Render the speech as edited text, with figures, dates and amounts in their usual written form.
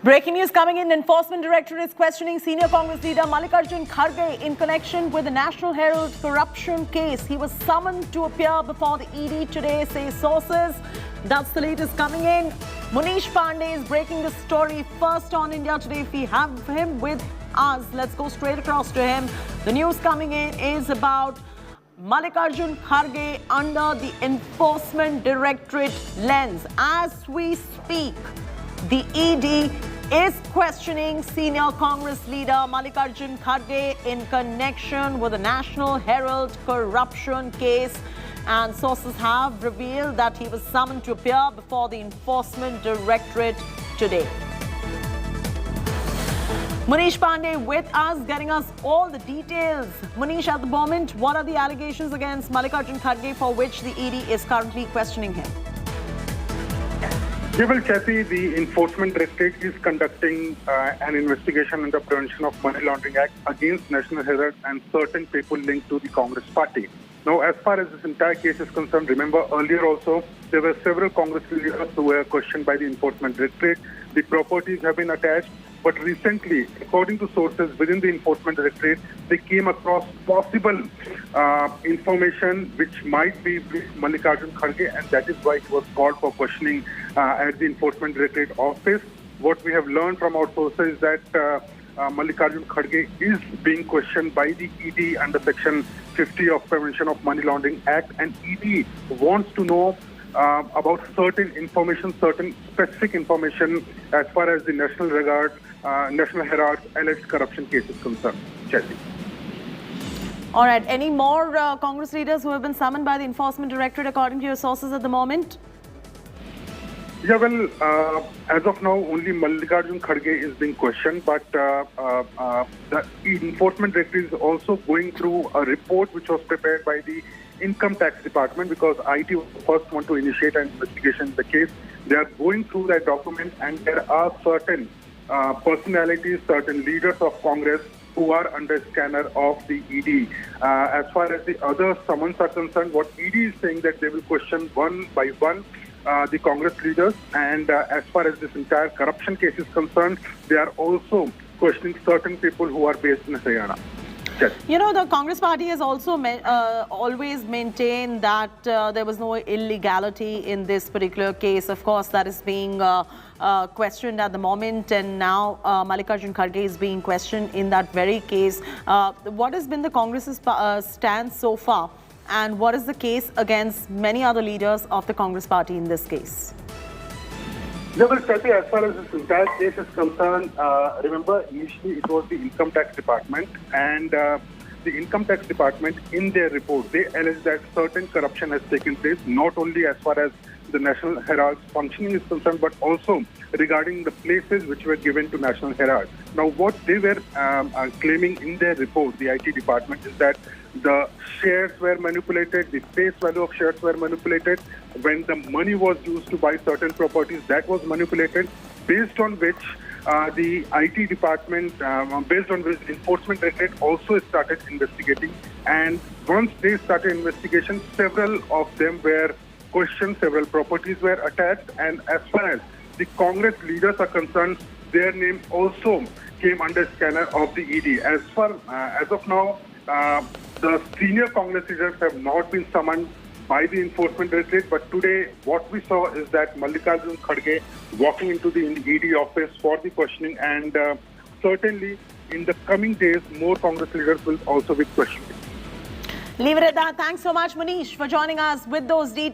Breaking news coming in. Enforcement Directorate is questioning senior Congress leader Mallikarjun Kharge in connection with the National Herald corruption case. He was summoned to appear before the ED today, say sources. That's the latest coming in. Manish Pandey is breaking the story first on India Today. If we have him with us, let's go straight across to him. The news coming in is about Mallikarjun Kharge under the Enforcement Directorate lens. As we speak, the ED is questioning senior Congress leader Mallikarjun Kharge in connection with the National Herald corruption case. And sources have revealed that he was summoned to appear before the Enforcement Directorate today. Manish Pandey with us, getting us all the details. Manish, at the moment, what are the allegations against Mallikarjun Kharge for which the ED is currently questioning him? Well, Kathy, the Enforcement Directorate is conducting an investigation under Prevention of Money Laundering Act against National Herald and certain people linked to the Congress party. Now, as far as this entire case is concerned, remember earlier also, there were several Congress leaders who were questioned by the Enforcement Directorate. The properties have been attached. But recently, according to sources within the Enforcement Directorate, they came across possible information which might be with Mallikarjun Kharge, and that is why he was called for questioning at the Enforcement Directorate office. What we have learned from our sources is that Mallikarjun Kharge is being questioned by the ED under Section 50 of Prevention of Money Laundering Act, and ED wants to know about certain information, certain specific information as far as the National Herald alleged corruption case is concerned. Chelsea. All right. Any more Congress leaders who have been summoned by the Enforcement Directorate according to your sources at the moment? Yeah, well, as of now, only Mallikarjun Kharge is being questioned, but the Enforcement Directorate is also going through a report which was prepared by the Income Tax Department, because IT was the first one to initiate an investigation in the case. They are going through that document, and there are certain personalities, certain leaders of Congress who are under scanner of the ED. As far as the other summons are concerned, what ED is saying that they will question one by one the Congress leaders, and as far as this entire corruption case is concerned, they are also questioning certain people who are based in Haryana. Yes. You know, the Congress party has also always maintained that there was no illegality in this particular case. Of course, that is being questioned at the moment, and now Mallikarjun Kharge is being questioned in that very case. What has been the Congress's stance so far, and what is the case against many other leaders of the Congress party in this case? No, but Kathy, as far as this entire case is concerned, remember initially it was the Income Tax Department, and the Income Tax Department in their report, they allege that certain corruption has taken place, not only as far as the National Herald's functioning is concerned, but also regarding the places which were given to National Herald. Now, what they were claiming in their report, the IT department, is that the shares were manipulated, the face value of shares were manipulated. When the money was used to buy certain properties, that was manipulated, based on which the IT department, based on which Enforcement Directorate also started investigating. And once they started investigation, several of them were questioned, several properties were attached, and as far as the Congress leaders are concerned, their name also came under scanner of the ED. As of now, the senior Congress leaders have not been summoned by the Enforcement Directorate, but today what we saw is that Mallikarjun Kharge walking into the ED office for the questioning, and certainly in the coming days, more Congress leaders will also be questioned. Leave it at that. Thanks so much, Manish, for joining us with those details.